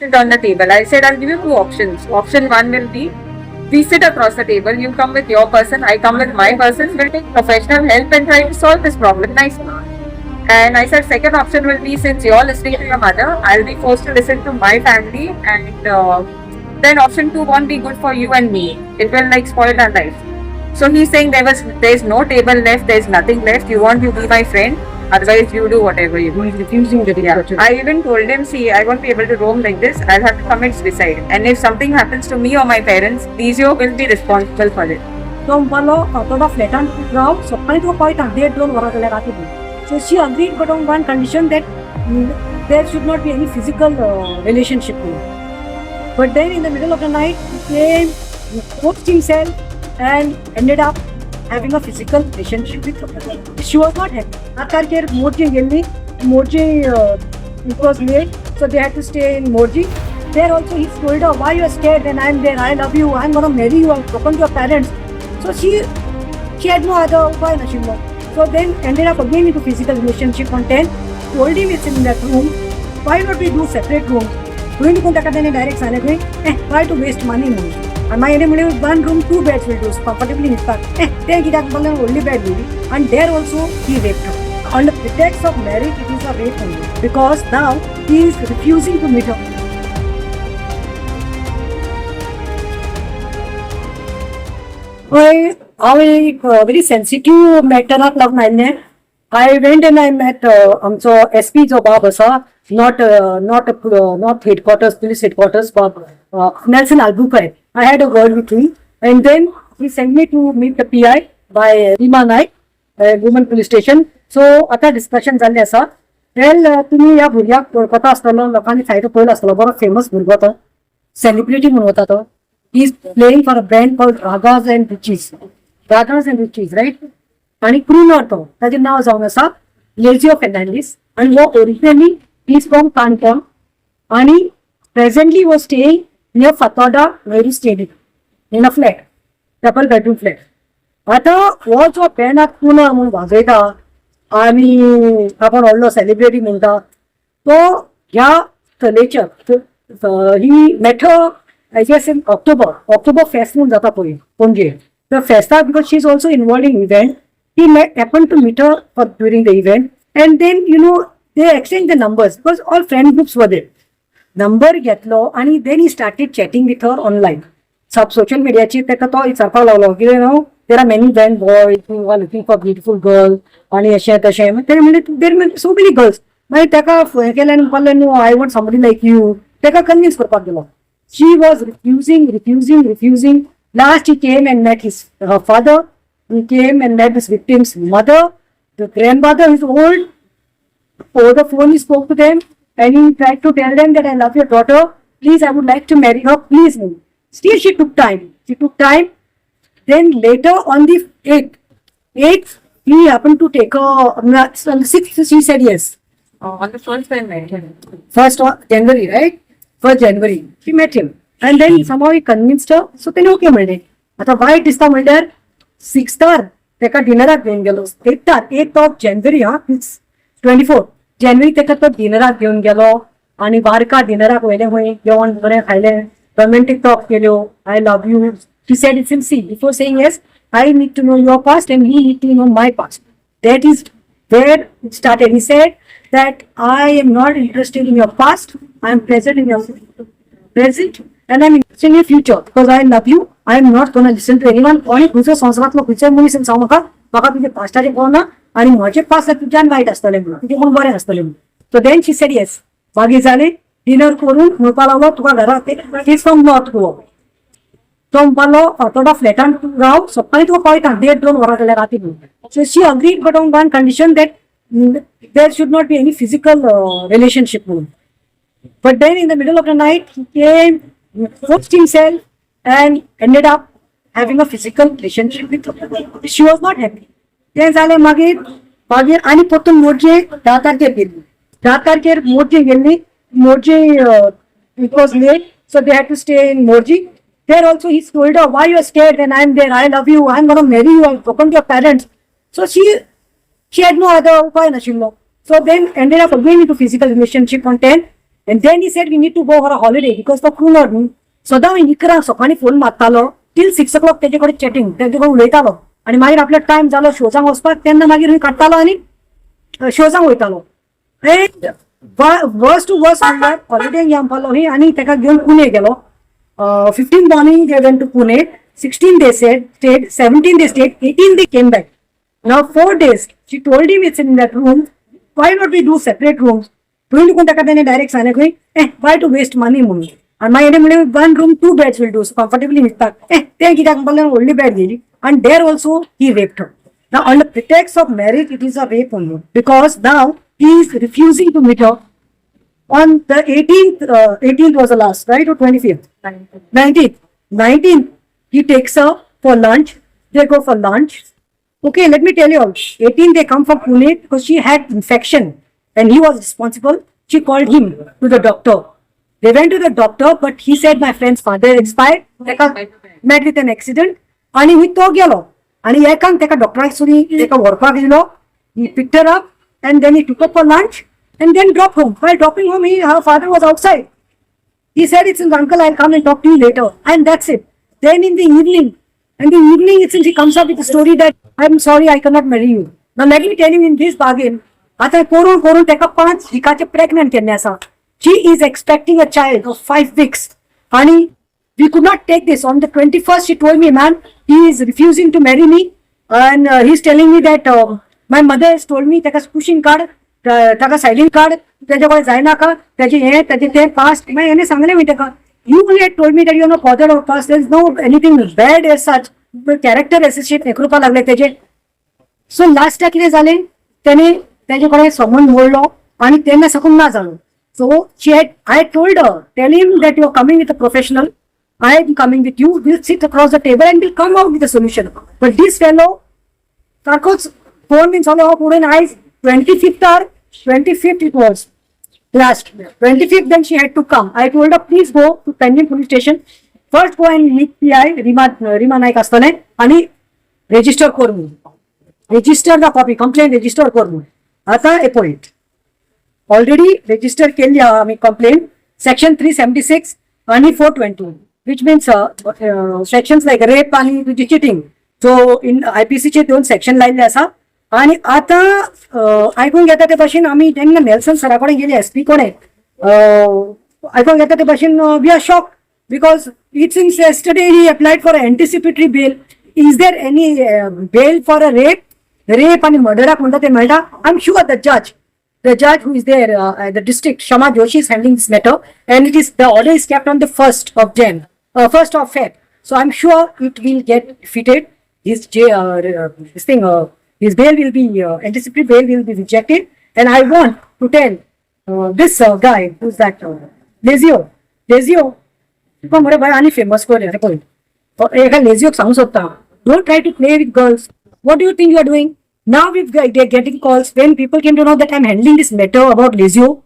sit on the table. I said, I'll give you two options. Option one will be we sit across the table. You come with your person, I come with my person. We'll take professional help and try to solve this problem nicely. And I said, second option will be since you're listening to your mother, I'll be forced to listen to my family, and then option two won't be good for you and me. It will like spoil our life. So he's saying there's no table left, there's nothing left. You want to be my friend, otherwise you do whatever you do. He's refusing the Yeah. I even told him, see, I won't be able to roam like this. I'll have to commit suicide. And if something happens to me or my parents, Lizio will be responsible for it. तो मला थोडा flat on Rao सकाळी तुका कळटा 1:30-2 वरां जाल्यार राती. So she agreed, but on one condition that there should not be any physical relationship. But then in the middle of the night, he came, forced himself and ended up having a physical relationship with her. She was not happy. After Morji gelli, Morji it was late, so they had to stay in Morji. There also he told her, why you are scared when I am there? I love you. I am going to marry you. I have spoken to your parents. So she had no other option. So then ended up again into physical relationship on 10. Told him it's in that room. Why not we do separate rooms? Doing the direct silent way. Why to waste money? And my one room, 2 beds will do comfortably in fact. There he got only bed baby. And there also he raped her. On the pretext of marriage, it is a rape only. Because now he is refusing to meet her. I very sensitive matter of love mine. I went and I met so SP जो बाब असा not headquarters, police headquarters, but Nelson Albuquerque. I had a word with him, and then he sent me to meet the PI by Rima Naik, women police station. So आता discussion झाले असा. Well, तुम्ही या भुरग्याक कोलकाता असताना लोकांनी side पळयलो असलो बरो फेमस भुरगो तो सेलिब्रिटी म्हणून होता तो. He is playing for a band called Ragas and Riches, right? आणि क्रूनर तो ताचे नाव जावन आसा लेजिओ फेर्नांडीस आणि वो originally he is from Canacona आणि प्रेझेंटली वो staying near Fatorda very stadium इन अ फ्लॅट डबल बेडरूम फ्लॅट. आता हो जो बँड क्रूनर म्हणून वाजयता आनी आपण व्हडलो सेलिब्रिटी म्हणटा तो ह्या चलेचर ही मेठो I guess in October fest म्हणून जाता पळय Panaji. The festa, because she is also involved in event, he happened to meet her during the event, and then they exchanged the numbers because all friend groups were there. Number घेतलो आणि then he started chatting with her online. Social media ची तेका तो विचारपाक लागलो की there are many band boys who are looking for beautiful girls आणि अशें तशें. ते म्हणले there are so many girls. मागीर तेका हें केलें आनी म्हणलें no I want somebody like you. तेका कन्विन्स करपाक गेलो. She was refusing. Last he came and met her father. He came and met his victim's mother. The grandmother is old. Over the phone he spoke to them and he tried to tell them that I love your daughter. Please, I would like to marry her. Please. Still she took time. Then later on the 8th, he happened to take her. On the 6th she said yes. On the first time, right? 1st January, right? 1st January, she met him, and then somehow he convinced her. So then okay म्हणले. आता white दिसता म्हणल्यार 6th तेका डिनराक घेवन गेलो. 8th of January 24th January तेका तो डिनराक घेवन गेलो आणि बारका डिनराक वयले खंय जेवण बरें खायलें, रोमॅन्टिक टॉक केल्यो. I love you. He said it's in C. Before saying yes, I need to know your past and he need to know my past. That is where it started. He said that I am not interested in your past. I am present in your present and I am interested in your future because I love you. I am not going to listen to anyone. कोणी तुझ्या संसारातलो खंयच्याय मनीस सांगू म्हाका तुजे पास्टाचें कळना आनी म्हजे पास्ट तुज्यान वायट आसतलें म्हणून तुजें कोण बरें आसतलें म्हणून. So then she said yes. मागीर जालें डिनर करून म्हणपाक लागलो तुका घराक इज फ्रॉम नॉर्थ गोवा. तो म्हणपालो थोडा फ्लॅटान राव सकाळी तुका कळटा 1:30-2 वरां जाल्यार राती म्हणून. So she agreed but on one condition that there should not be any physical relationship. But then in the middle of the night, he came, forced himself and ended up having a physical relationship with her. She was not happy. Then झाले मागीर आणि परतून मोर्जे 10 तारखेर गेली. 10 तारखेर मोर्जे गेली. Morji it was late, so they had to stay in Morji. There also he told her, why you are scared when I am there? I love you. I am going to marry you. I have spoken to your parents. So she had no other option. So then ended up again into physical relationship on 10. And then he said we need to go for a holiday because तो cooler न्ही. सदां इकरां सकाळीं phone मारतालो till 6 o'clock तेजे कडेन chatting तेजे कडेन उलयतालो आनी मागीर आपलो टायम जालो शोजांक वचपाक तेन्ना मागीर खंय काडटालो आनी शोजांक वयतालो. वर्स टू वर्स म्हणल्यार हॉलिडेक या म्हणपालो ही आनी तेका घेवन पुणे गेलो. 15 morning they went to Pune, 16 they stayed, 17 they stayed, 18 they came back. Now 4 days she told him it's in that room, why not we do separate rooms. पुढे कोण ताका तेणे डायरेक्ट सांगलें खंय why to waste money म्हणून. आनी मागीर म्हणलें 1 room 2 beds will do, so comfortably न्हिदपाक तें कित्याक म्हणपाक व्हडली बेड दिली. And there also he raped her. Now on the pretext of marriage it is a rape only because now he is refusing to meet her. On the 18th was the last, right, or 25th? 19th, he takes her for lunch. They go for lunch. Okay, let me tell you all. 18th, they come from Pune because she had infection and he was responsible. She called him to the doctor. They went to the doctor, but he said, my friend's father expired. Teka met with an accident. And he to gelo. And he ekan teka doctor teka workpak dilo. He picked her up and then he took her for lunch. And then drop home. While dropping home, her father was outside. He said, it's uncle, I'll come and talk to you later. And that's it. Then in the evening, since he comes up with the story that, I'm sorry, I cannot marry you. Now let me tell you in this bargain, आता कोरून तेका 5 weeks pregnant केल्लें आसा. She is expecting a child of 5 weeks. And we could not take this. On the 21st, she told me, man, he is refusing to marry me. And he's telling me that my mother has told me, तेका pushing card, ताका सायलीन card तेजे कडेन जायनाका तेजे हे तेजे ते past मागीर हेणे सांगलें मी ताका you had told me that you know father of past there is no anything bad as such character associate हे करपा लागले तेजे. सो लास्टाक कितें जालें तेणे तेजे कडेन संबंध मोडलो आनी तेन्ना साकून ना जालो. So I told her tell him that you are coming with a professional, I am coming with you, will sit across the table and will come out with a solution. But this fellow सारकोच phone बीन चालू हो पुढे आयज 25th it was last 25th, then she had to come. I told her please go to Penjim police station, first go and meet PI Rima Naik astale आणि register कर म्हणून, register the copy, complaint register कर म्हणून. आता a point already register केली आम्ही complaint section 376 आणि 420 which means sections like rape आणि तुझी cheating. So in IPC चे 2 section लायले आसा. आणि आता आयकून घेता ते भाशेन आम्ही तेन्ना नेल्सन सरा कडेन गेले एसपी कडेन आयकून घेता ते भाशेन we are shock because it since yesterday he applied for anticipatory bail. Is there any bail for a rape आणि मर्डराक म्हणटा ते मेळटा. I'm sure the judge who is there at the district, Shama Joshi, is handling this matter and it is the order is kept on the 1st of Feb. So I'm sure it will get defeated. His bail will be, anticipatory bail will be rejected. And I want to tell this guy, who's that, Lazio, come on, any famous point. Lazio sounds of don't try to play with girls. What do you think you are doing? Now they're getting calls. When people came to know that I'm handling this matter about Lazio,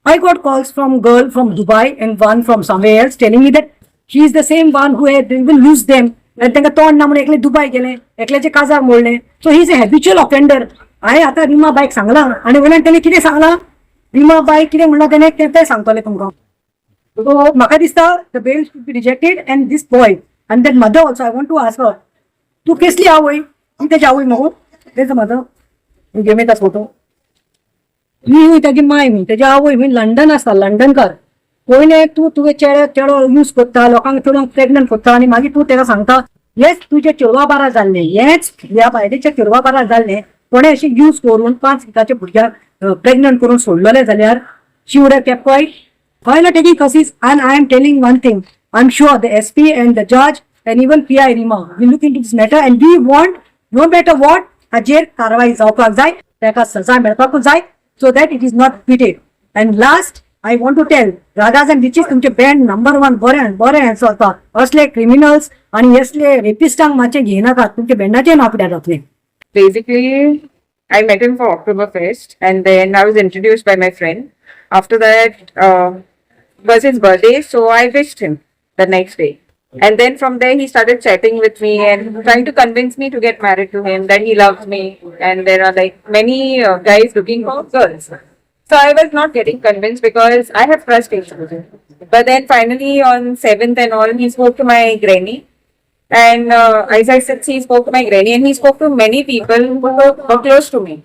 I got calls from girl from Dubai and one from somewhere else telling me that she is the same one who had even used them. आणि तांकां तोंड ना म्हणून एकले दुबय गेले, एकल्याचे काजार मोडले. So he is a habitual offender. हांवें आतां रिमा बायक सांगलां आनी वयल्यान तेणें कितें सांगलां, रिमा बायक कितें म्हणलां तेणें तें सांगतलें तुमकां. सो म्हाका दिसता the bail should be rejected and this boy and that mother also I want to ask her तूं कसली आवय ही तेजी आवय न्हू तेज मदर घे मी फोटो ही तेजी माय मी तेजी आवय मी लंडन आसता लंडनकार. पयले तूं तुगे चेडो यूज करता लोकांक चेडोंक प्रेग्नंट करता आनी मागीर तूं तेका सांगता येस तुजे चेडवा बारा जाल्ले हेच ह्या बायलेचे चेडवा बारा जाल्ले कोणे अशी यूज करून 5 वर्साचे भुरग्याक प्रेग्नंट करून सोडलेले जाल्यार she would have kept quiet. Why not taking cases. And I am telling one thing, I am sure the SP and the judge and even PI Rima will look into this matter and we want no matter what हाजेर कारवाई जावपाक जाय, ताका सजा मेळपाकूच जाय so that it is not repeated. And last I want to tell Radhas and Riches तुमचे band number 1 बरे चलता. असले क्रिमिनल्स आणि असले रेपिस्टांक मातशे घेनाकात, तुमचे बँडाचे नाव पिड्यार जातले. Basically, I met him for Oktoberfest and then I was introduced by my friend. After that, was his birthday, so I wished him the next day. And then from there, he started chatting with me and trying to convince me to get married to him, that he loves me. And there are like many guys looking for girls. So I was not getting convinced because I have trust issues. But then finally on 7th and all, he spoke to my granny. And as I said, he spoke to my granny and he spoke to many people who were close to me.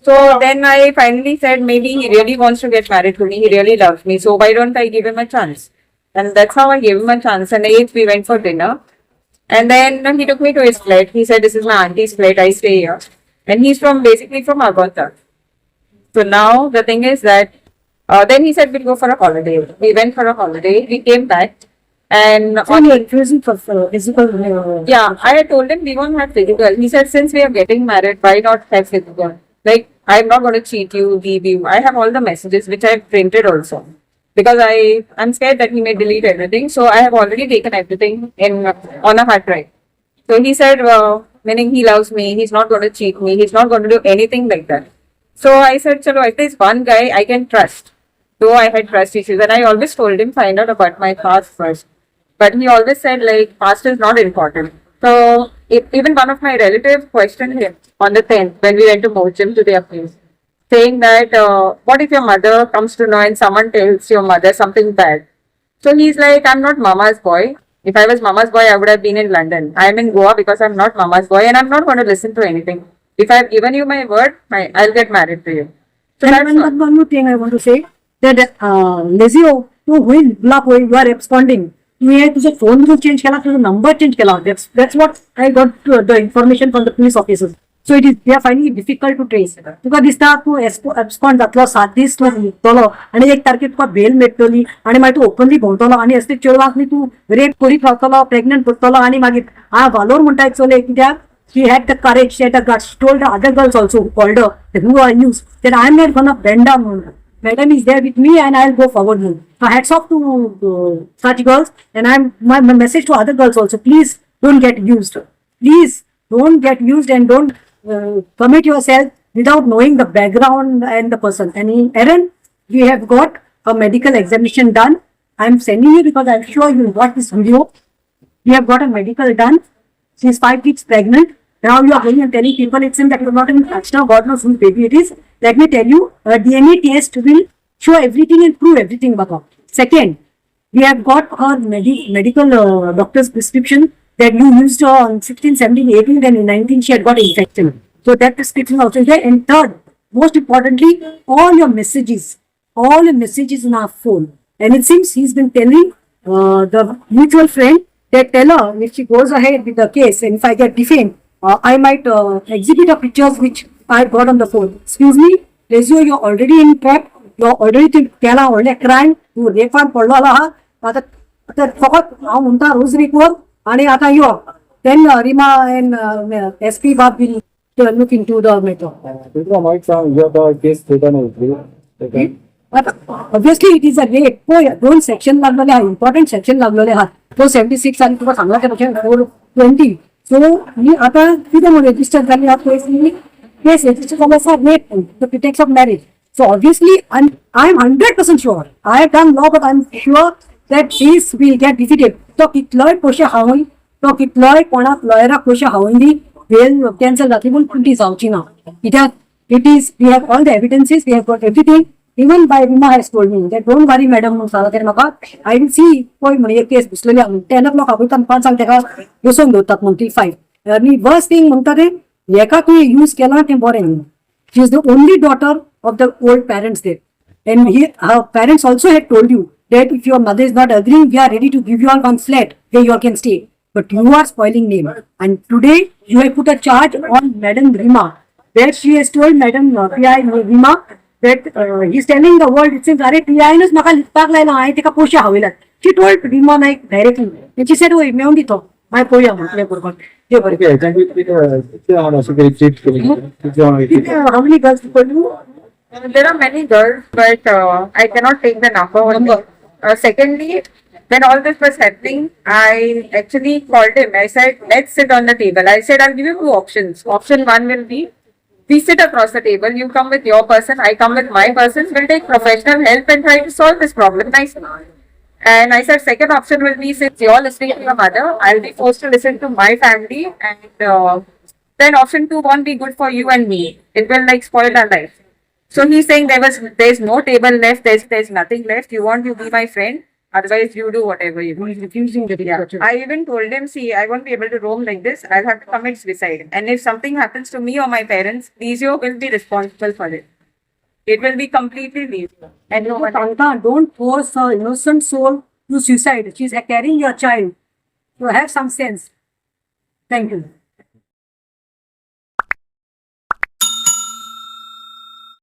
So then I finally said, maybe he really wants to get married to me. He really loves me. So why don't I give him a chance? And that's how I gave him a chance. And 8th, we went for dinner. And then he took me to his flat. He said, this is my auntie's flat. I stay here. And he's from basically from Agonta. So now the thing is that then he said we'll go for a holiday. We went for a holiday. We came back and So on you're refusing for physical. yeah, I had told him we won't have physical. He said since we are getting married, why not have physical? Like I'm not going to cheat you, leave you. I have all the messages which I've printed also because I'm scared that he may delete everything. So I have already taken everything in on a hard drive. So he said, meaning he loves me. He's not going to cheat me. He's not going to do anything like that. So I said, chalo, at least one guy I can trust. Though I had trust issues, and I always told him find out about my past first. But he always said like past is not important. So even one of my relatives questioned him on the 10th when we went to Mochim to their place, saying that what if your mother comes to know and someone tells your mother something bad? So he's like, I'm not mama's boy. If I was mama's boy, I would have been in London. I'm in Goa because I'm not mama's boy and I'm not going to listen to anything. If I've given you my word, I'll get married to you. So And that's one more thing I want to say that Lizzie, तू होईल block होईल, you are absconding. तुम्ही तुझा phone जर change केला, तुझा number change केला. That's what I got the information from the police officers. So they are finding it difficult to trace. तुका दिसता तू abscond जातलो 7 दीस तू निघतलो आणि 1 तारखेक तुका बेल मेळटली आणि मागीर तू ओपनली भोंवतलो आणि असले चेडवाक तू रेप करीत रावतलो, प्रेग्नंट करतलो आणि मागीर वालोर म्हणटा चले कित्याक she had the courage, she had the guts. She told the other girls also who called her, that who are you, that I'm not gonna bend down. Madam is there with me and I'll go forward. So hats off to such girls. And my message to other girls also, please don't get used. Please don't get used and don't commit yourself without knowing the background and the person. And in Erin, we have got a medical examination done. I'm sending you because I'm sure you'll watch this video. We have got a medical done. She's 5 weeks pregnant. Now you are going and telling people it seems that you're not even touched now. God knows whose baby it is. Let me tell you, a DNA test will show everything and prove everything about her. Second, we have got her medical doctor's prescription that you used on 16, 17, 18, and in 19 she had got infection. So that prescription also is there. And third, most importantly, all your messages in our phone. And it seems he's been telling the mutual friend that tell her if she goes ahead with the case and if I get defamed, I might exhibit the pictures which I got on the phone. Excuse me, Lezio, you're already in trap. You're already त्याला already crime. तू रेफान पडलो आहा. आता फकत हांव म्हणटा रोज recover आणि आता यो. Then Rima and SP Bab will look into the matter. Might sound you have the case taken over. But obviously it is a rape. दोन सेक्शन लागलेले आहात, इम्पॉर्टंट सेक्शन लागलेले आहात. 476 आणि तुका सांगला त्यापेक्षा 420. So मी आता किती रजिस्टर झाली हा केस रजिस्टर झाला rape the pretext of marriage. So obviously I'm 100% sure. I have done law, but I'm sure that this will get defeated. तो कितलोय पोशे हावून, तो कितलोय कोणाक लॉयराक पोशे हावून दी बेल कॅन्सल जातली पूण ती जावची ना. It is we have all the evidences, we have got everything. Even by Rima has told me that don't worry, madam. I will see. Poi mani ek case busle 10 o'clock abutan 5 sang teka bosong dotat monti 5. Ni worst thing montare yeka tu use kela te boring. She is the only daughter of the old parents there, and her parents also had told you that if your mother is not agreeing, we are ready to give you all one flat where you all can stay. But you are spoiling name, and today you have put a charge on Madam Rima, where she has told Madam PI Rima that he's telling the world, it seems, "Arey PI nus maka litpak laila ay tika posha hawilat." She told Rima Naik directly, and she said, "Oh, me undi to, my poya mo, le kurban." Okay, thank you. How many girls people you? There are many girls, but I cannot take the number. Secondly, when all this was happening, I actually called him. I said, let's sit on the table. I said, I'll give you 2 options. Option 1 will be, we sit across the table, you come with your person, I come with my person, we'll take professional help and try to solve this problem nicely. And I said, second option will be, since you're listening to your mother, I'll be forced to listen to my family, and then option 2 won't be good for you and me. It will like spoil our life. So he's saying there's no table left, there's nothing left. You want to be my friend, otherwise you do whatever you want. He's refusing the Yeah. discussion. I even told him, see, I won't be able to roam like this. I'll have to commit suicide. And if something happens to me or my parents, Lizio will be responsible for it. It will be completely Lizio. And no one else. Tanta, don't force her innocent soul to suicide. She's carrying your child. So have some sense. Thank you.